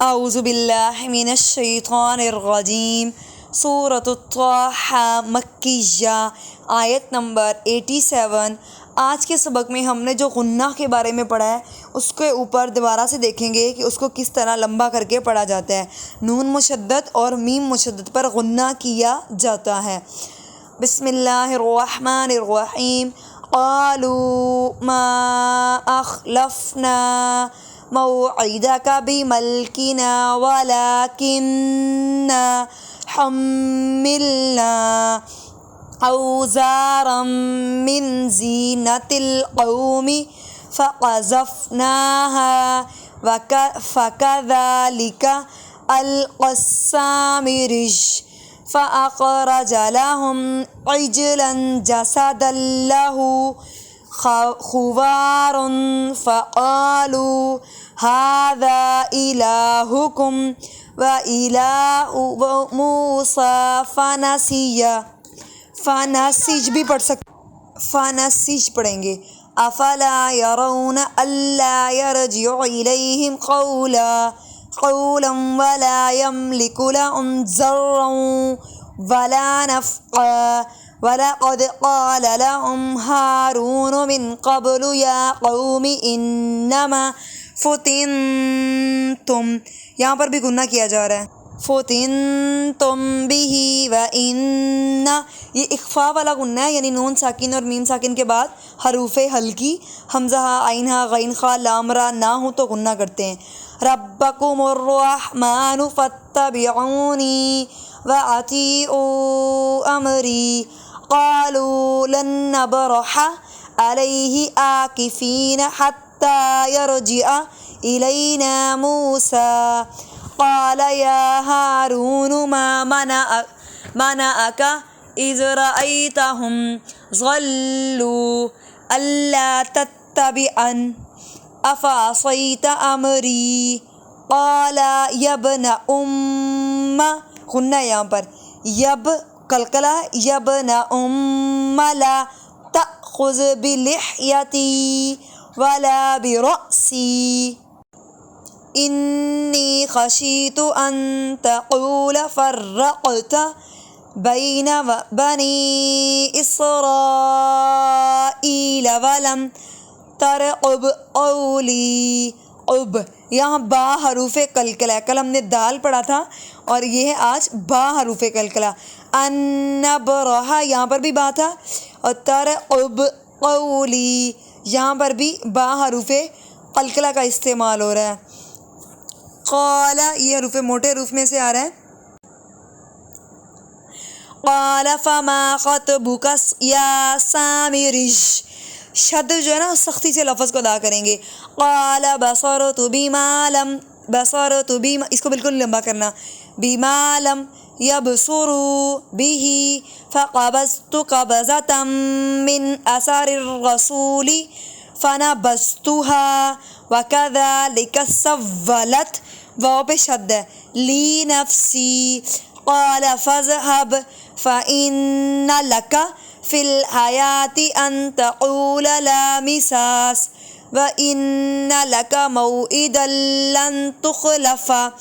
اعوذ باللہ من الشیطان الرجیم۔ سورۃ الطٰہٰ مکیہ، آیت نمبر 87۔ آج کے سبق میں ہم نے جو غنہ کے بارے میں پڑھا ہے اس کے اوپر دوبارہ سے دیکھیں گے کہ اس کو کس طرح لمبا کر کے پڑھا جاتا ہے۔ نون مشدد اور میم مشدد پر غنہ کیا جاتا ہے۔ بسم اللہ الرحمن الرحیم۔ قالوا ما اخلفنا موعدك بملكنا ولكننا حملنا أوزارا من زينة القوم فقذفناها فكذلك ألقى السامري فأخرج لهم عجلا جسدا له خوار فقالوا هذا إلهكم وإله موسى فنسج بھی پڑھ سکتے، فنسج پڑھیں گے۔ افلا يرون الا يرجع إليهم قولا ولا يملك لهم ضرا ولا نفعا وَلَقَدْ قَالَ لَهُمْ هَارُونُ مِنْ قَبْلُ يَا قَوْمِ إِنَّمَا فُتِنْتُمْ، یہاں پر بھی گنہ کیا جا رہا ہے۔ فُتِنْتُمْ بِهِ وَإِنَّ، یہ اخفاء والا گنہ ہے، یعنی نون ساکن اور میم ساکن کے بعد حروف ہلکی حمزہ عین ہا غین خا لام را نہ ہوں تو گنہ کرتے ہیں۔ رَبَّكُمُ الرَّحْمَنُ فَاتَّبِعُونِي وَأَطِيعُوا أَمْرِي قالوا لن نبرح عليه عاكفين حتى يرجع إلينا موسى قال يا هارون ما منعك إذ رأيتهم ضلوا ألا تتبعن أفعصيت أمري قال يا ابن غنہ یہاں پر یب کلکلہ یبن لا تأخذ بلحیتی ولا برأسی انی خشیت ان تقول فرقت بین بنی اسرائیل ولم ترقب قولی۔ اب یہاں با حروف کلکلہ، کل ہم نے دال پڑھا تھا اور یہ ہے آج با حروف کلکلہ۔ ان-نبرح یہاں پر بھی با تھا، اور ترقب قولی یہاں پر بھی با حروف کلکلہ کا استعمال ہو رہا ہے۔ قال یہ حروف موٹے حروف میں سے آ رہا ہے۔ قال فما خطبك یا سامری، شد جو ہے نا سختی سے لفظ کو ادا کریں گے۔ قال بصرت بما لم، بصرت بما، اس کو بالکل لمبا کرنا، بما لم يبصروا به فقبضت قبضة من أثر الرسول فنبذتها وكذلك سولت، واو پہ شد ہے، لی نفسی۔ قال فاذهب فإن لك فی الحیات ان تقول لا مساس وإن لك موعدا لن تخلفه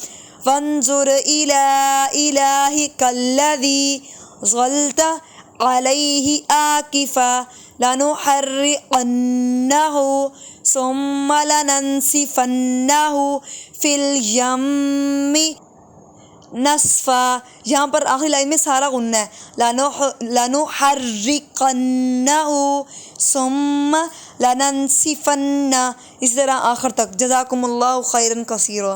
وانظر إلى إلهك الذي ظلت عليه عاكفا لنحرقنه ثم لننسفنه في اليم نصفا، یہاں پر آخری لائن میں سارا غنہ ہے۔ لنحرقنه ثم لننسفن، اسی طرح آخر تک۔ جزاکم اللہ خیرا کثیرا۔